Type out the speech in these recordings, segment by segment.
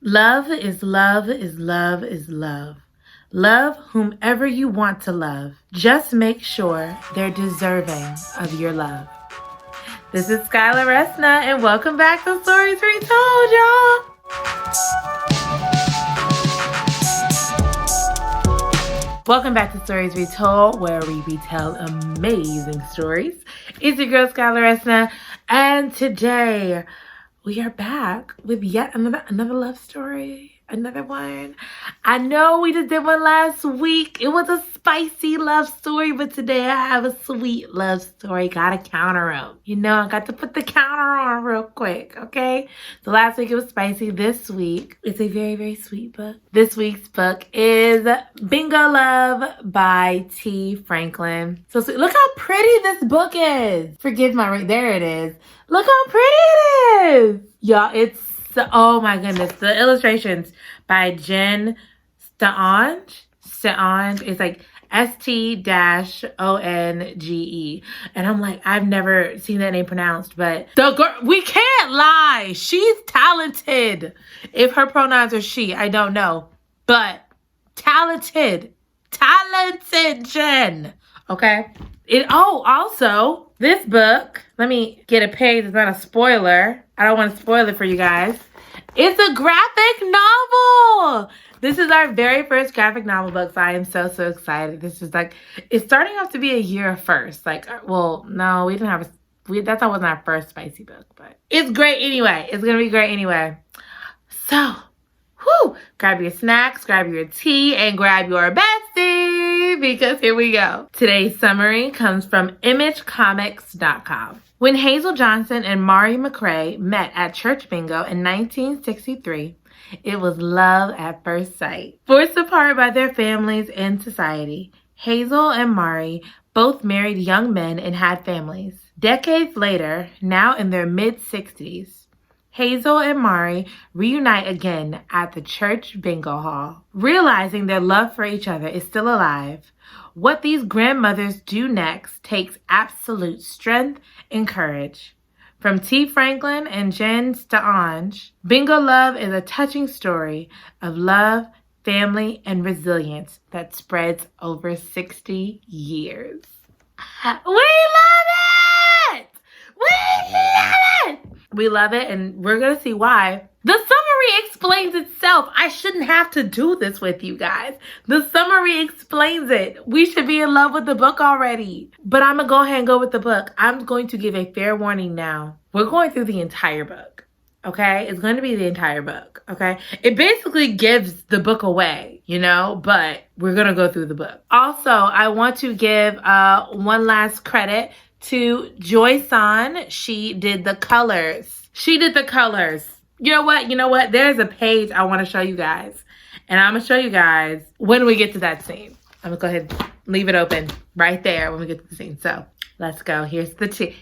Love is love is love is love. Love whomever you want to love. Just make sure they're deserving of your love. This is Skylar Resna, and welcome back to Stories Retold, y'all. Welcome back to Stories Retold, where we retell amazing stories. It's your girl, Skylar Resna, and today we are back with yet another love story. Another one. I know we just did one last week. It was a spicy love story, but today I have a sweet love story. Gotta counter them. You know, I got to put the counter on real quick, okay? So last week it was spicy. This week, it's a very, very sweet book. This week's book is Bingo Love by T. Franklin. So sweet. Look how pretty this book is. Forgive my ring. There it is. Look how pretty it is. Y'all, it's oh my goodness. The illustrations by Jen Stange. It's like St-Onge. And I'm like, I've never seen that name pronounced, but the girl, we can't lie. She's talented. If her pronouns are she, I don't know. But talented Jen. Okay. Also, this book, let me get a page. It's not a spoiler. I don't want to spoil it for you guys. It's a graphic novel. This is our very first graphic novel book, so I am so excited. This is like, it's starting off to be a year first. Like, well, no, we didn't have that wasn't our first spicy book, but it's great anyway. It's going to be great anyway. So, grab your snacks, grab your tea, and grab your bestie, because here we go. Today's summary comes from imagecomics.com. When Hazel Johnson and Mari McCrae met at church bingo in 1963, it was love at first sight. Forced apart by their families and society, Hazel and Mari both married young men and had families. Decades later, now in their mid-60s, Hazel and Mari reunite again at the church bingo hall. Realizing their love for each other is still alive, what these grandmothers do next takes absolute strength and courage. From T. Franklin and Jen Stange, Bingo Love is a touching story of love, family, and resilience that spreads over 60 years. We love it! We love it! We love it, and we're going to see why. The summary explains itself. I shouldn't have to do this with you guys. The summary explains it. We should be in love with the book already. But I'm going to go ahead and go with the book. I'm going to give a fair warning now. We're going through the entire book, okay? It's going to be the entire book, okay? It basically gives the book away, you know, but we're going to go through the book. Also, I want to give one last credit to Joy-san. She did the colors. You know what? There's a page I want to show you guys. And I'm going to show you guys when we get to that scene. I'm going to go ahead and leave it open right there when we get to the scene. So let's go. Here's the tea.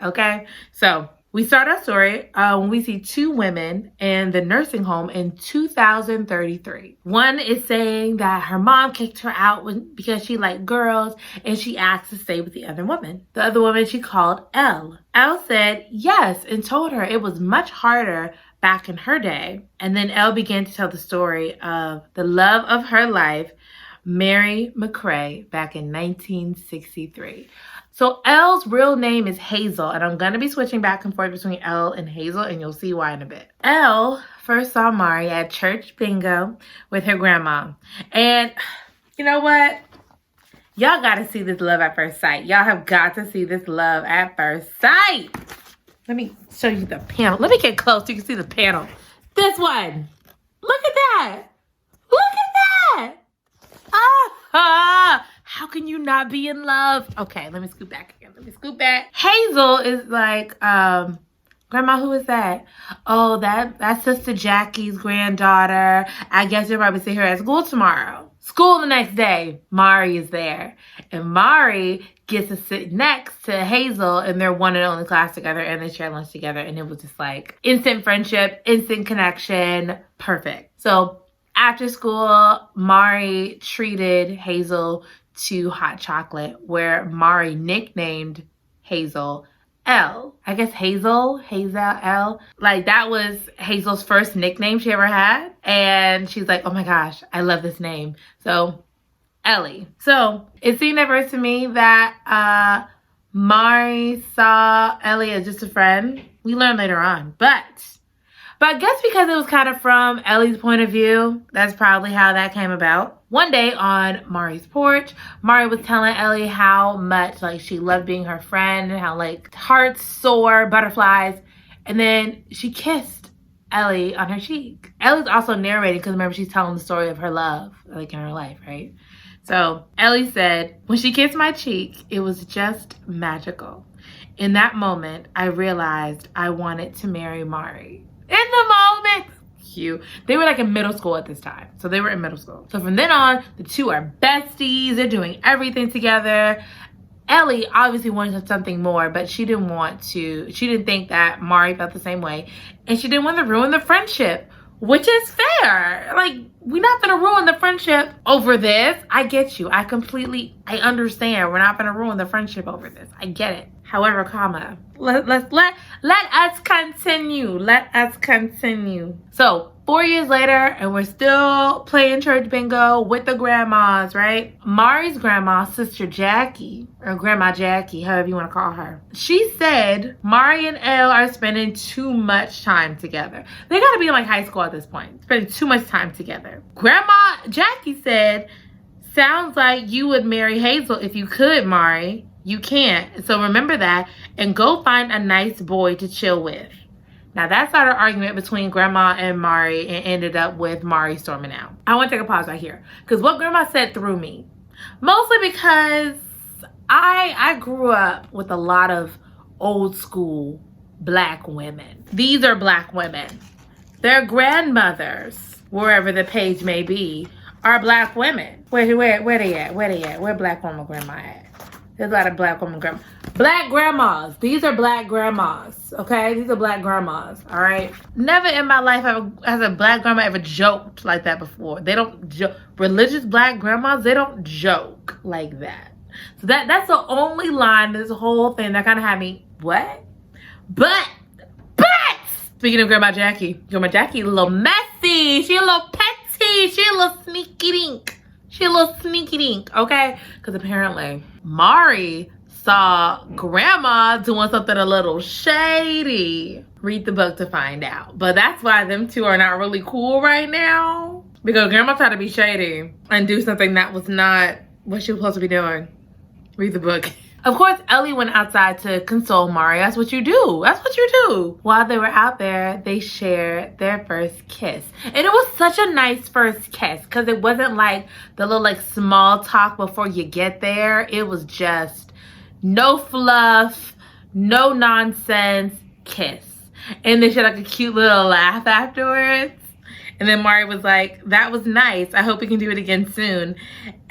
Okay? So we start our story when we see two women in the nursing home in 2033. One is saying that her mom kicked her out because she liked girls, and she asked to stay with the other woman. The other woman she called Elle. Elle said yes and told her it was much harder back in her day. And then Elle began to tell the story of the love of her life, Mari McCrae, back in 1963. So Elle's real name is Hazel, and I'm going to be switching back and forth between Elle and Hazel, and you'll see why in a bit. Elle first saw Mari at church bingo with her grandma. And you know what? Y'all got to see this love at first sight. Y'all have got to see this love at first sight. Let me show you the panel. Let me get close so you can see the panel. This one. Look at that. Look at that. How can you not be in love? Okay, let me scoot back again. Hazel is like, Grandma, who is that? Oh, that's Sister Jackie's granddaughter. I guess you'll probably see her at school tomorrow. School the next day. Mari is there. And Mari gets to sit next to Hazel in their one and only class together, and they share lunch together. And it was just like instant friendship, instant connection. Perfect. So after school, Mari treated Hazel to hot chocolate, where Mari nicknamed Hazel L. I guess Hazel, L. Like, that was Hazel's first nickname she ever had. And she's like, oh my gosh, I love this name. So, Ellie. So, it seemed at first to me that Mari saw Ellie as just a friend. We learned later on. But I guess because it was kind of from Ellie's point of view, that's probably how that came about. One day on Mari's porch, Mari was telling Ellie how much like she loved being her friend and how like hearts soar, butterflies. And then she kissed Ellie on her cheek. Ellie's also narrating because remember she's telling the story of her love like in her life, right? So Ellie said, when she kissed my cheek, it was just magical. In that moment, I realized I wanted to marry Mari. In the moment. Cute. They were like in middle school at this time. So they were in middle school. So from then on, the two are besties. They're doing everything together. Ellie obviously wanted something more, but she didn't think that Mari felt the same way. And she didn't want to ruin the friendship, which is fair. Like, we're not going to ruin the friendship over this. I get you. I understand. We're not going to ruin the friendship over this. I get it. However, let us continue. Let us continue. So 4 years later, and we're still playing church bingo with the grandmas, right? Mari's grandma, Sister Jackie, or Grandma Jackie, however you want to call her. She said Mari and Elle are spending too much time together. They got to be in like high school at this point. Spending too much time together. Grandma Jackie said, sounds like you would marry Hazel if you could, Mari. You can't. So remember that and go find a nice boy to chill with. Now that started an argument between Grandma and Mari and ended up with Mari storming out. I want to take a pause right here because what Grandma said threw me. Mostly because I grew up with a lot of old school black women. These are black women. Their grandmothers, wherever the page may be, are black women. Where they at? Where black woman grandma at? There's a lot of black woman grandmas. Black grandmas. These are black grandmas. Okay? These are black grandmas. All right? Never in my life has a black grandma ever joked like that before. They don't joke. Religious black grandmas, they don't joke like that. So that's the only line in this whole thing that kind of had me, what? But, speaking of Grandma Jackie a little messy. She a little petty. She a little sneaky dink, okay? Because apparently Mari saw Grandma doing something a little shady. Read the book to find out. But that's why them two are not really cool right now. Because Grandma tried to be shady and do something that was not what she was supposed to be doing. Read the book. Of course, Ellie went outside to console Mari. That's what you do. While they were out there, they shared their first kiss. And it was such a nice first kiss because it wasn't like the little like small talk before you get there. It was just no fluff, no nonsense kiss. And they shared like a cute little laugh afterwards. And then Mari was like, that was nice. I hope we can do it again soon.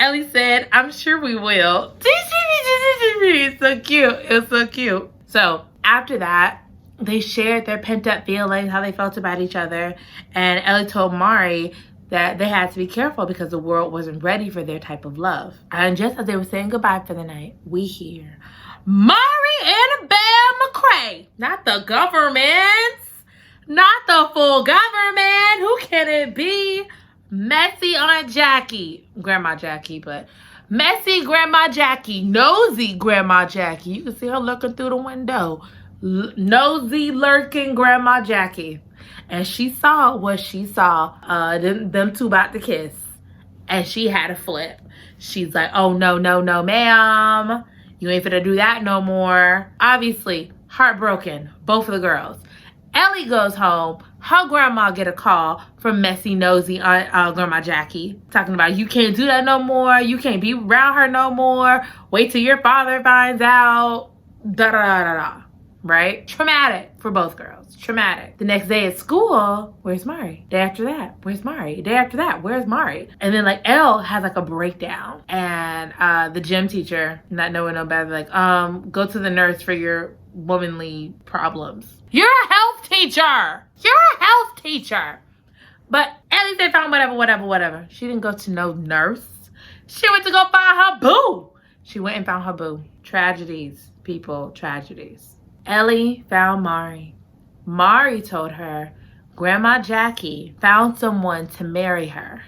Ellie said, I'm sure we will. It's so cute. It was so cute. So after that, they shared their pent up feelings, how they felt about each other. And Ellie told Mari that they had to be careful because the world wasn't ready for their type of love. And just as they were saying goodbye for the night, we hear Mari and Bear McCrae, not the government. Not the full government. Who can it be? Messy Aunt Jackie. Grandma Jackie, but messy Grandma Jackie. Nosy Grandma Jackie. You can see her looking through the window. Nosy lurking Grandma Jackie. And she saw what she saw. Them two about to kiss. And she had a flip. She's like, oh, no, ma'am. You ain't finna do that no more. Obviously, heartbroken. Both of the girls. Ellie goes home. Her grandma get a call from messy nosy Grandma Jackie talking about you can't do that no more. You can't be around her no more. Wait till your father finds out. Da da da da da. Right? Traumatic for both girls. Traumatic. The next day at school, where's Mari? Day after that, where's Mari? Day after that, where's Mari? And then like Elle has like a breakdown, and the gym teacher, not knowing no better, like go to the nurse for your womanly problems. You're a health teacher. But at least they found whatever. She didn't go to no nurse. She went to go find her boo. She went and found her boo. Tragedies, people, tragedies. Ellie found Mari. Mari told her Grandma Jackie found someone to marry her,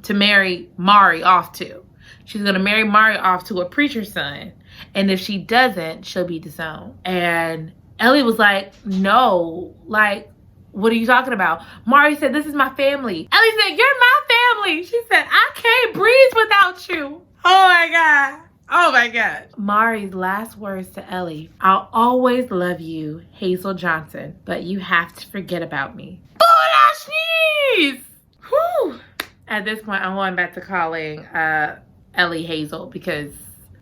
to marry Mari off to. She's going to marry Mari off to a preacher's son. And if she doesn't, she'll be disowned. And Ellie was like, no, like, what are you talking about? Mari said, this is my family. Ellie said, you're my family. She said, I can't breathe without you. Oh my God. Oh my God. Mari's last words to Ellie: I'll always love you, Hazel Johnson, but you have to forget about me. Oh, that sneeze! Whew. At this point, I'm going back to calling Ellie Hazel, because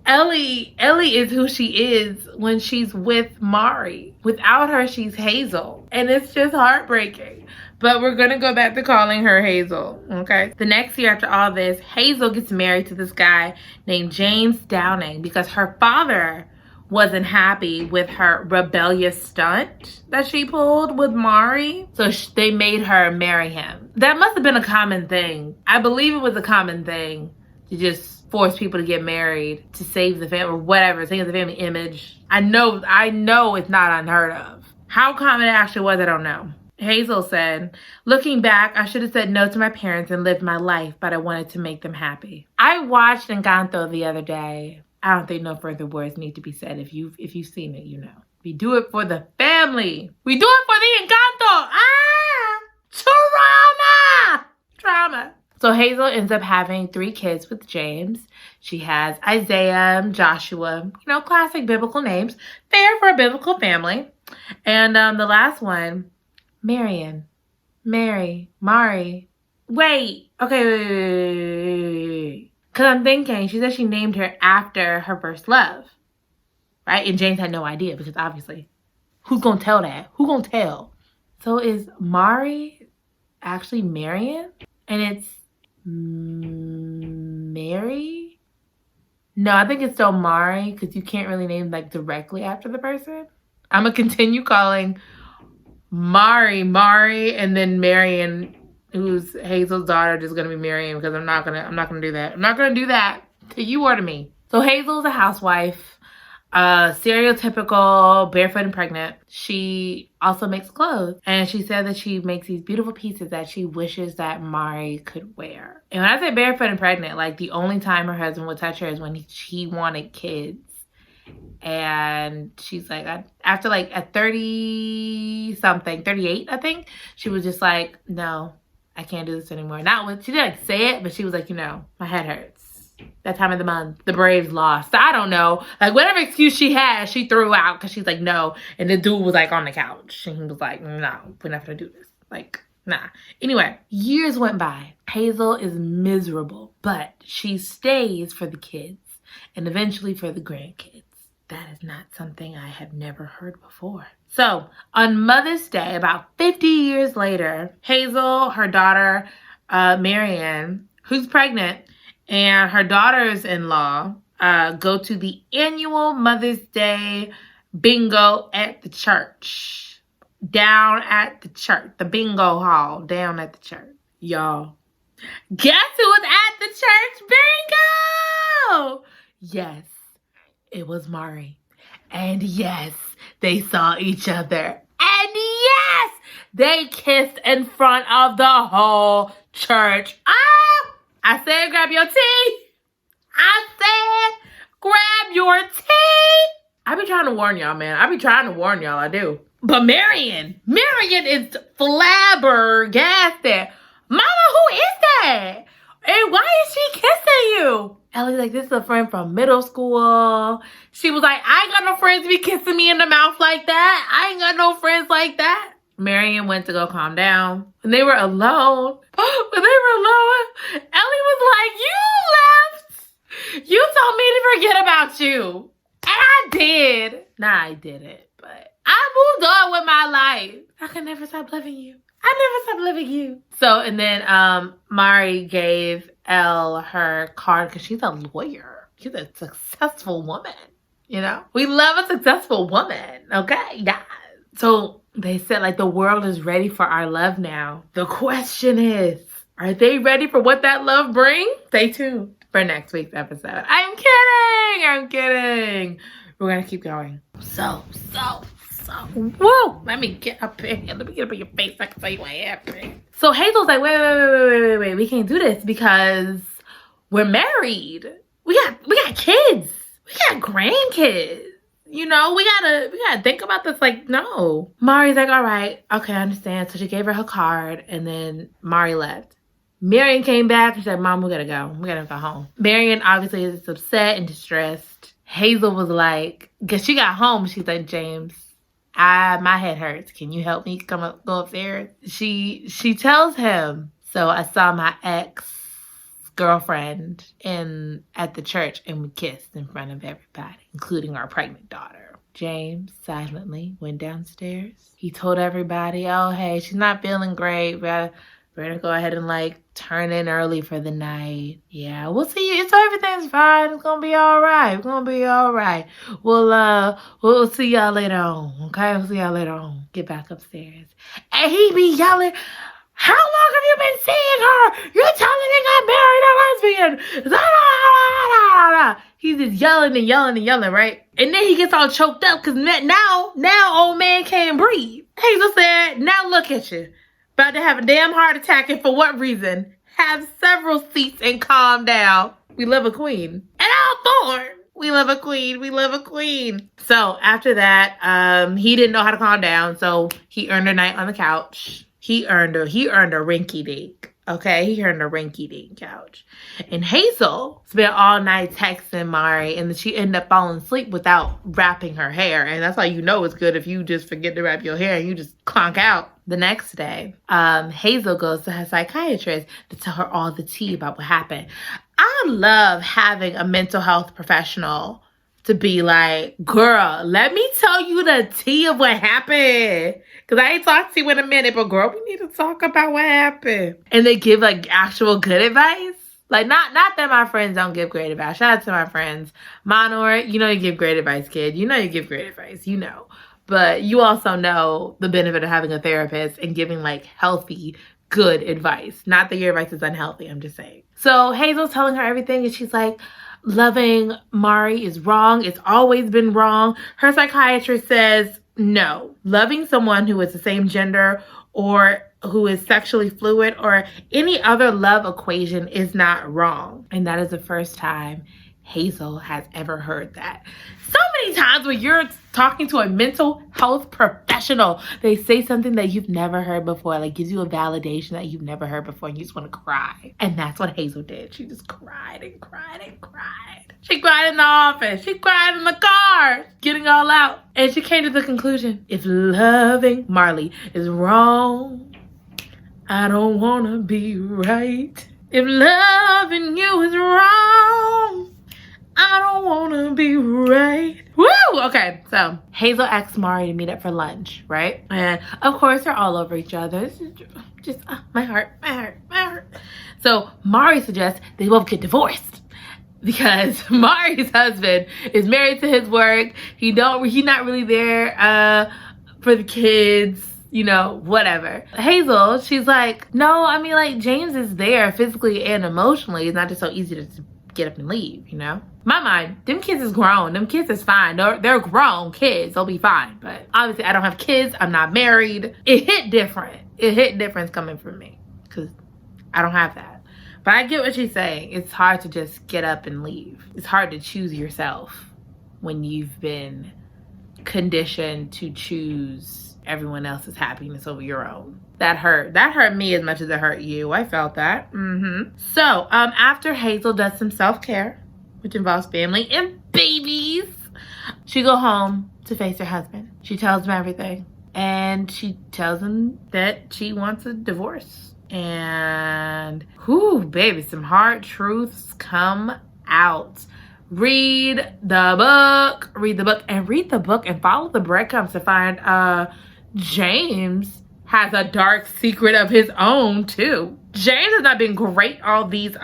Ellie is who she is when she's with Mari. Without her, she's Hazel. And it's just heartbreaking. But we're going to go back to calling her Hazel, okay? The next year after all this, Hazel gets married to this guy named James Downing because her father wasn't happy with her rebellious stunt that she pulled with Mari. So they made her marry him. That must have been a common thing. I believe it was a common thing to just force people to get married to save the family or whatever, save the family image. I know it's not unheard of. How common it actually was, I don't know. Hazel said, looking back, I should have said no to my parents and lived my life, but I wanted to make them happy. I watched Encanto the other day. I don't think no further words need to be said. If you've seen it, you know. We do it for the family. We do it for the Encanto. Trauma. So Hazel ends up having 3 kids with James. She has Isaiah, Joshua, classic biblical names. Fair for a biblical family. And the last one, Mari. Wait. Okay, wait. Because I'm thinking, she said she named her after her first love. Right? And James had no idea because obviously, who's going to tell that? Who going to tell? So is Mari actually Marion? And it's Mary? No, I think it's still Mari because you can't really name like directly after the person. I'm going to continue calling Mari, and then Marion, who's Hazel's daughter, just gonna be Marion because I'm not gonna do that. I'm not gonna do that till you order me. So Hazel's a housewife, stereotypical, barefoot and pregnant. She also makes clothes, and she said that she makes these beautiful pieces that she wishes that Mari could wear. And when I say barefoot and pregnant, like the only time her husband would touch her is when he wanted kids. And she's like, after like at 30-something, 38, I think, she was just like, no, I can't do this anymore. She didn't like say it, but she was like, my head hurts. That time of the month, the Braves lost. So I don't know. Like whatever excuse she had, she threw out because she's like, no. And the dude was like on the couch. And he was like, no, we're not going to do this. Like, nah. Anyway, years went by. Hazel is miserable, but she stays for the kids and eventually for the grandkids. That is not something I have never heard before. So, on Mother's Day, about 50 years later, Hazel, her daughter, Marianne, who's pregnant, and her daughters-in-law go to the annual Mother's Day bingo at the church. Down at the church. The bingo hall down at the church. Y'all, guess who was at the church bingo? Yes. It was Mari. And yes, they saw each other. And yes, they kissed in front of the whole church. I said grab your tea. I said grab your tea. I be trying to warn y'all, man. I do. But Marion is flabbergasted. Mama, who is that? And why is she kissing you? Ellie's like, this is a friend from middle school. She was like, I ain't got no friends to be kissing me in the mouth like that. I ain't got no friends like that. Marion went to go calm down. When they were alone, Ellie was like, you left. You told me to forget about you. And I did. Nah, I didn't. But I moved on with my life. I can never stop loving you. So, and then Mari gave Elle her card because she's a lawyer. She's a successful woman, We love a successful woman, okay? Yeah. So they said, like, the world is ready for our love now. The question is, are they ready for what that love brings? Stay tuned for next week's episode. I'm kidding. We're going to keep going. So Whoa! Let me get up in here. Let me get up in your face so I can tell you what happened. So Hazel's like, wait. We can't do this because we're married. We got kids. We got grandkids. You know, we gotta think about this. Like, no. Mari's like, all right, okay, I understand. So she gave her card, and then Mari left. Marion came back and said, Mom, we gotta go. We gotta go home. Marion obviously is upset and distressed. Hazel was like, because she got home, she's like, James, my head hurts. Can you help me go upstairs? She tells him, so I saw my ex-girlfriend at the church and we kissed in front of everybody, including our pregnant daughter. James silently went downstairs. He told everybody, oh, hey, she's not feeling great. We're gonna go ahead and like turn in early for the night. Yeah, we'll see you. So everything's fine. It's gonna be all right. It's gonna be all right. We'll see y'all later on. Okay, we'll see y'all later on. Get back upstairs. And he be yelling, how long have you been seeing her? You're telling me I married a lesbian. He's just yelling and yelling, right? And then he gets all choked up because now old man can't breathe. Hazel said, now look at you. About to have a damn heart attack, and for what reason? Have several seats and calm down. We love a queen. And all Thorn. We love a queen. We love a queen. So after that, he didn't know how to calm down, so he earned a night on the couch. He earned a rinky dink. Okay, he earned a rinky dink couch. And Hazel spent all night texting Mari, and she ended up falling asleep without wrapping her hair. And that's how you know it's good if you just forget to wrap your hair and you just clonk out. The next day, Hazel goes to her psychiatrist to tell her all the tea about what happened. I love having a mental health professional to be like, girl, let me tell you the tea of what happened. Because I ain't talked to you in a minute, but girl, we need to talk about what happened. And they give like actual good advice. Like, not that my friends don't give great advice. Shout out to my friends. Monor, you know you give great advice, kid. You know you give great advice. You know. But you also know the benefit of having a therapist and giving like healthy, good advice. Not that your advice is unhealthy, I'm just saying. So Hazel's telling her everything and she's like, loving Mari is wrong. It's always been wrong. Her psychiatrist says, no, loving someone who is the same gender or who is sexually fluid or any other love equation is not wrong. And that is the first time Hazel has ever heard that. So many times when you're talking to a mental health professional, they say something that you've never heard before, like gives you a validation that you've never heard before, and you just want to cry. And that's what Hazel did. She just cried and cried and cried. She cried in the office. She cried in the car, getting all out. And she came to the conclusion, if loving Marley is wrong, I don't want to be right. If loving you is wrong, I don't want to be right. Woo! Okay, so Hazel asked Mari to meet up for lunch, right? And of course, they're all over each other. This is just my heart. So Mari suggests they both get divorced because Mari's husband is married to his work. He's not really there for the kids. You know, whatever. Hazel, she's like, no, I mean, like, James is there physically and emotionally. It's not just so easy to get up and leave, you know? My mind, them kids is grown. Them kids is fine. They're grown kids. They'll be fine. But obviously, I don't have kids. I'm not married. It hit different. It hit different coming from me because I don't have that. But I get what she's saying. It's hard to just get up and leave. It's hard to choose yourself when you've been conditioned to choose everyone else's happiness over your own. That hurt me as much as it hurt you. I felt that. So after Hazel does some self-care, which involves family and babies, she go home to face her husband. She tells him everything, and she tells him that she wants a divorce. And whoo, baby, some hard truths come out. Read the book and follow the breadcrumbs to find James has a dark secret of his own too. James has not been great all these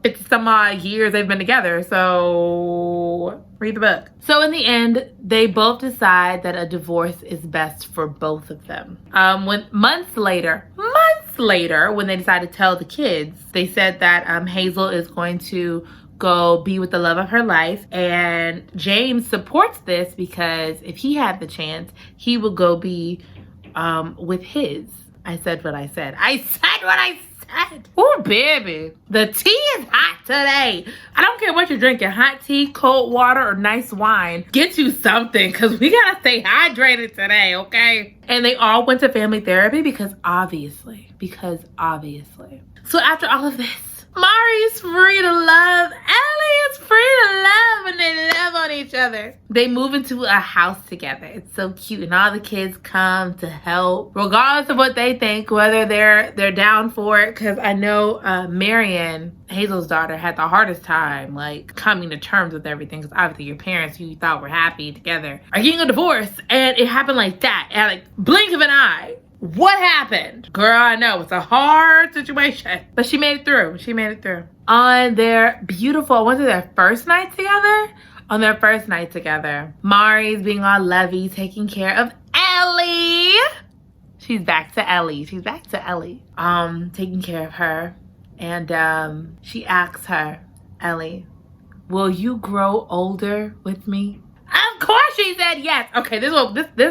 50 some odd years they've been together, so read the book. So in the end, they both decide that a divorce is best for both of them. When months later, when they decide to tell the kids, they said that Hazel is going to go be with the love of her life. And James supports this because if he had the chance, he would go be with his. I said what I said. I said what I said. Ooh, baby. The tea is hot today. I don't care what you're drinking. Hot tea, cold water, or nice wine. Get you something because we got to stay hydrated today, okay? And they all went to family therapy because obviously. So after all of this, Mari's free to love. Ellie is free to love, and they love on each other. They move into a house together. It's so cute, and all the kids come to help, regardless of what they think, whether they're down for it. Because I know Marian, Hazel's daughter, had the hardest time like coming to terms with everything. Because obviously your parents, who you thought were happy together, are getting a divorce, and it happened like that, at like blink of an eye. What happened? Girl, I know it's a hard situation, but she made it through. On their beautiful, was it their first night together? On their first night together, Mari's being all lovey, taking care of Ellie. She's back to Ellie. Taking care of her. And she asks her, Ellie, will you grow older with me? Of course she said yes. Okay, this is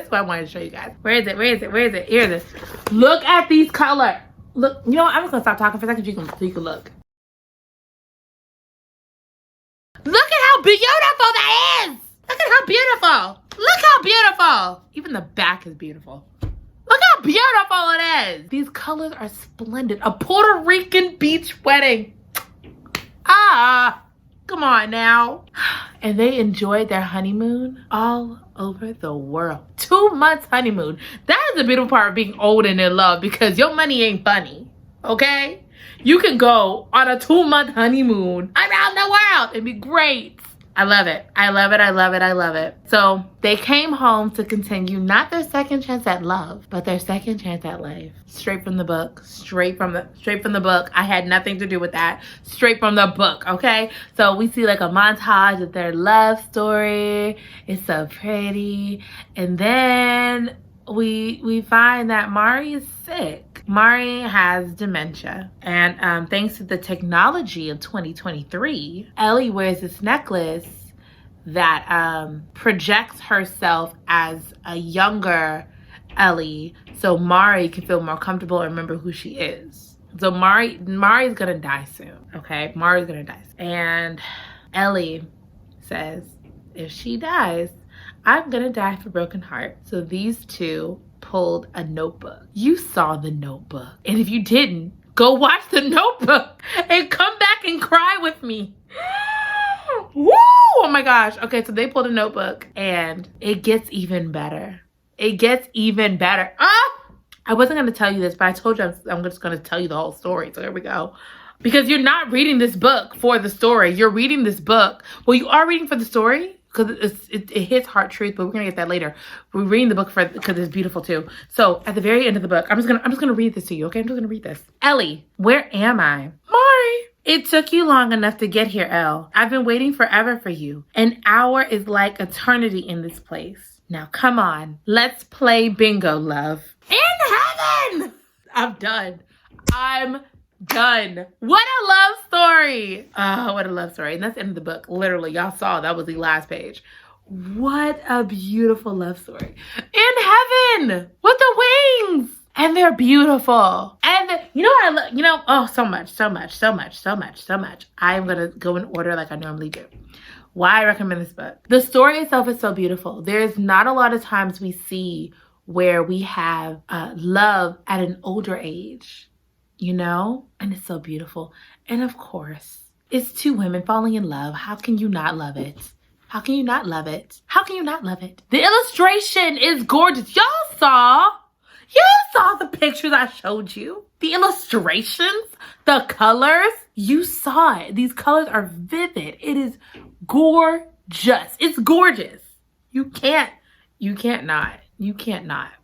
what I wanted to show you guys. Where is it? Here it is. Look at these colors. Look, you know what? I'm just gonna stop talking for a second so you can look. Look at how beautiful that is. Look how beautiful. Even the back is beautiful. Look how beautiful it is. These colors are splendid. A Puerto Rican beach wedding. Come on now. And they enjoyed their honeymoon all over the world. 2 months honeymoon. That is the beautiful part of being old and in love, because your money ain't funny, okay? You can go on a 2-month honeymoon around the world and be great. I love it. So they came home to continue not their second chance at love, but their second chance at life. Straight from the book. I had nothing to do with that. Straight from the book, okay? So we see like a montage of their love story. It's so pretty. And then we find that Mari is sick. Mari has dementia. And thanks to the technology of 2023, Ellie wears this necklace that projects herself as a younger Ellie, so Mari can feel more comfortable and remember who she is. So Mari's gonna die soon, okay? Mari's gonna die soon. And Ellie says, if she dies, I'm gonna die of a broken heart. So these two pulled a notebook. You saw the notebook. And if you didn't, go watch the notebook and come back and cry with me. Woo! Oh my gosh. Okay, so they pulled a notebook and it gets even better. I wasn't going to tell you this, but I told you I'm just going to tell you the whole story. So here we go. Because you're not reading this book for the story. You're reading this book. Well, you are reading for the story because it hits heart truth, but we're going to get that later. We're reading the book because it's beautiful too. So at the very end of the book, I'm just going to read this to you, okay? I'm just going to read this. Ellie, where am I? Mari. It took you long enough to get here, Elle. I've been waiting forever for you. An hour is like eternity in this place. Now, come on. Let's play bingo, love. In heaven! I'm done. What a love story. Oh, what a love story. And that's the end of the book. Literally, y'all saw that was the last page. What a beautiful love story. In heaven with the wings. And they're beautiful. And so much. I am going to go in order like I normally do. Why I recommend this book. The story itself is so beautiful. There's not a lot of times we see where we have love at an older age, and it's so beautiful. And of course, it's two women falling in love. How can you not love it? The illustration is gorgeous. Y'all saw the pictures I showed you. The illustrations, the colors, you saw it. These colors are vivid. It is gorgeous. It's gorgeous. You can't not.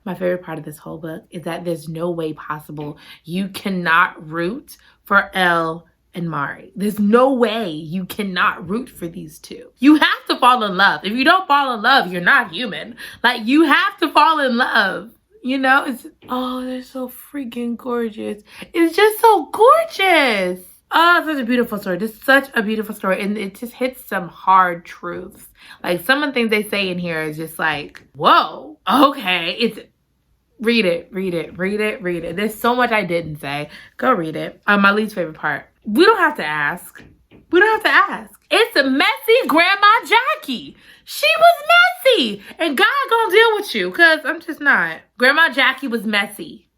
My favorite part of this whole book is that there's no way possible you cannot root for Elle and Mari. There's no way you cannot root for these two. You have to fall in love. If you don't fall in love, you're not human. Like, you have to fall in love. They're so freaking gorgeous. It's just so gorgeous. Oh, such a beautiful story. Just such a beautiful story. And it just hits some hard truths. Like, some of the things they say in here is just like, whoa, okay. Read it. There's so much I didn't say. Go read it. My least favorite part. We don't have to ask. It's a messy Grandma Jackie. She was messy. And God gonna deal with you, because I'm just not. Grandma Jackie was messy.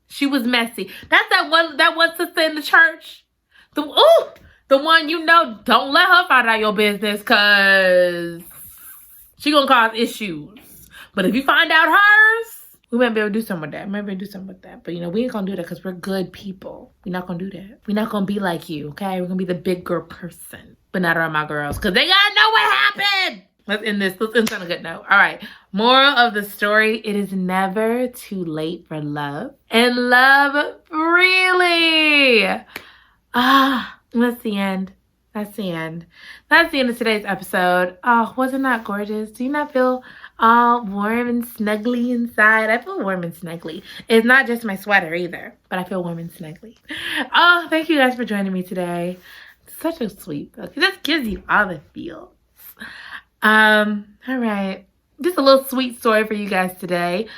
She was messy. That's that one sister in the church. The one, don't let her find out your business, because she gonna cause issues. But if you find out hers, we might be able to do something with that. But, we ain't gonna do that because we're good people. We're not gonna do that. We're not gonna be like you, okay? We're gonna be the big girl person, but not around my girls, because they gotta know what happened. Let's end on a good note. All right. Moral of the story: it is never too late for love, and love freely. That's the end. That's the end of today's episode. Oh, wasn't that gorgeous? Do you not feel all warm and snuggly inside? I feel warm and snuggly. It's not just my sweater either, but I feel warm and snuggly. Oh, thank you guys for joining me today. Such a sweet book. It just gives you all the feels. All right. Just a little sweet story for you guys today.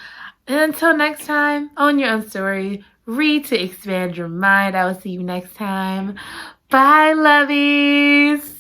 And until next time, own your own story. Read to expand your mind. I will see you next time. Bye, lovies.